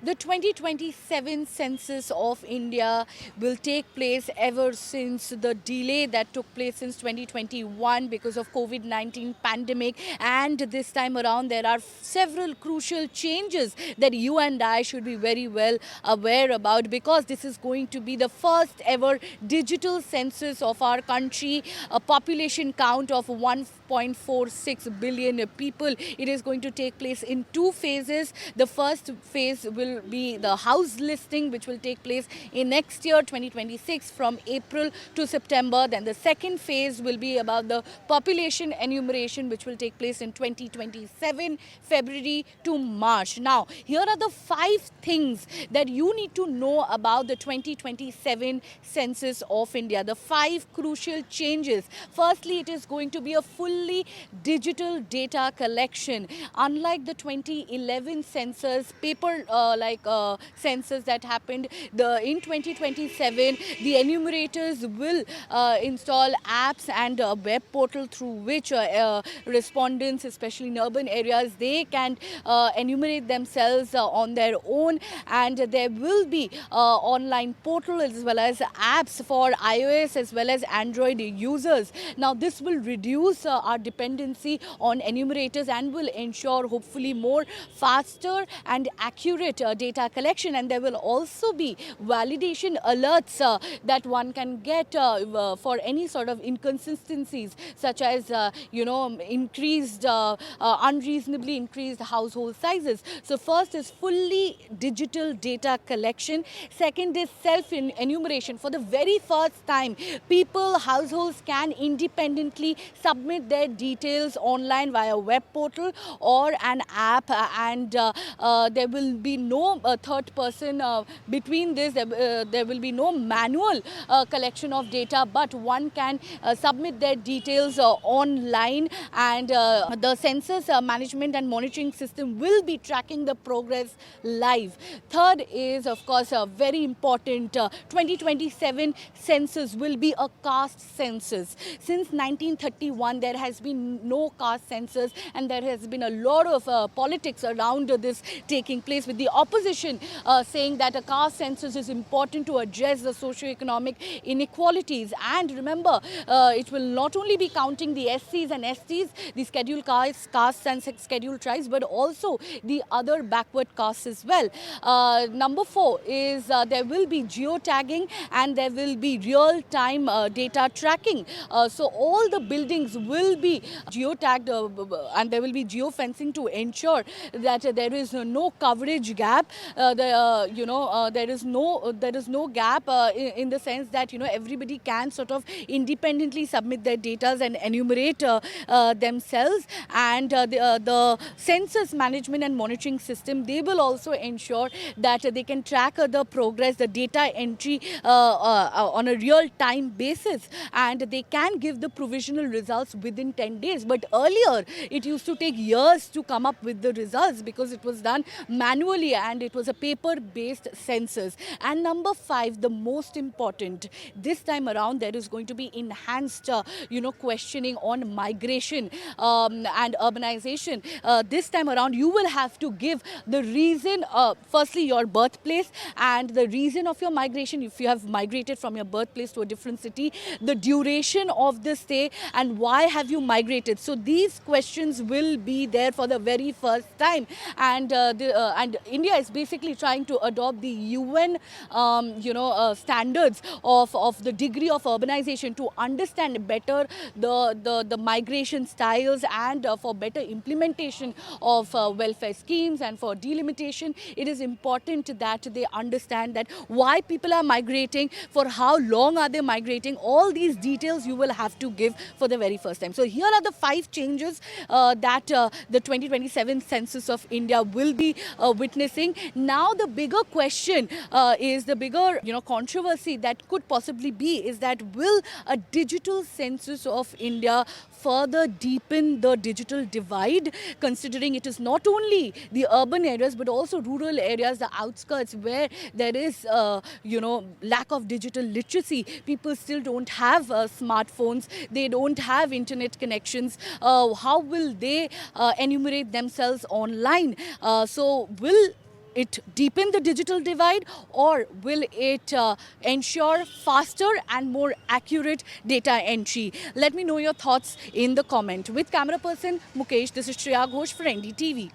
The 2027 census of India will take place ever since the delay that took place since 2021 because of COVID-19 pandemic, and this time around there are several crucial changes that you and I should be very well aware about, because this is going to be the first ever digital census of our country, a population count of 1.46 billion people. It is going to take place in two phases. The first phase will be the house listing, which will take place in next year 2026 from April to September. Then the second phase will be about the population enumeration, which will take place in 2027 February to March. Now, here are the 5 things that you need to know about the 2027 census of India. The 5 crucial changes. Firstly, it is going to be a fully digital data collection. Unlike the 2011 census, paper census that happened, in 2027, the enumerators will install apps and a web portal through which respondents, especially in urban areas, they can enumerate themselves on their own, and there will be online portal as well as apps for iOS as well as Android users. Now, this will reduce our dependency on enumerators and will ensure hopefully more faster and accurate data collection. And there will also be validation alerts that one can get for any sort of inconsistencies, such as increased unreasonably increased household sizes. So first is fully digital data collection. Second is self enumeration. For the very first time, households can independently submit their details online via web portal or an app, and there will be no third person between this. There will be no manual collection of data, but one can submit their details online, and the census management and monitoring system will be tracking the progress live. Third is, of course, very important. 2027 census will be a caste census. Since 1931, there has been no caste census, and there has been a lot of politics around this taking place, with the opposition saying that a caste census is important to address the socio-economic inequalities. And remember, it will not only be counting the SCs and STs, the scheduled castes and scheduled tribes, but also the other backward castes as well. Number 4 is there will be geotagging, and there will be real-time data tracking. So all the buildings will be geotagged, and there will be geofencing to ensure that there is no coverage gap. There is no gap in the sense that everybody can sort of independently submit their data and enumerate themselves. And the census management and monitoring system, they will also ensure that they can track the progress, the data entry on a real-time basis, and they can give the provisional results within 10 days. But earlier, it used to take years to come up with the results because it was done manually and it was a paper-based census. And number 5, the most important, this time around there is going to be enhanced questioning on migration and urbanization. This time around, you will have to give the reason, firstly your birthplace and the reason of your migration, if you have migrated from your birthplace to a different city, the duration of the stay, and why have you migrated. So these questions will be there for the very first time, and India is basically trying to adopt the UN standards of the degree of urbanization to understand better the migration styles, and for better implementation of welfare schemes, and for delimitation. It is important that they understand that why people are migrating, for how long are they migrating. All these details you will have to give for the very first time. So here are the 5 changes that the 2027 census of India will be witnessing. Now the bigger question is, the bigger controversy that could possibly be, is that will a digital census of India further deepen the digital divide, considering it is not only the urban areas but also rural areas, the outskirts, where there is lack of digital literacy. People still don't have smartphones, they don't have internet connections. How will they enumerate themselves online? So will it deepen the digital divide, or will it ensure faster and more accurate data entry? Let me know your thoughts in the comment. With camera person Mukesh, this is Shreya Ghosh for NDTV.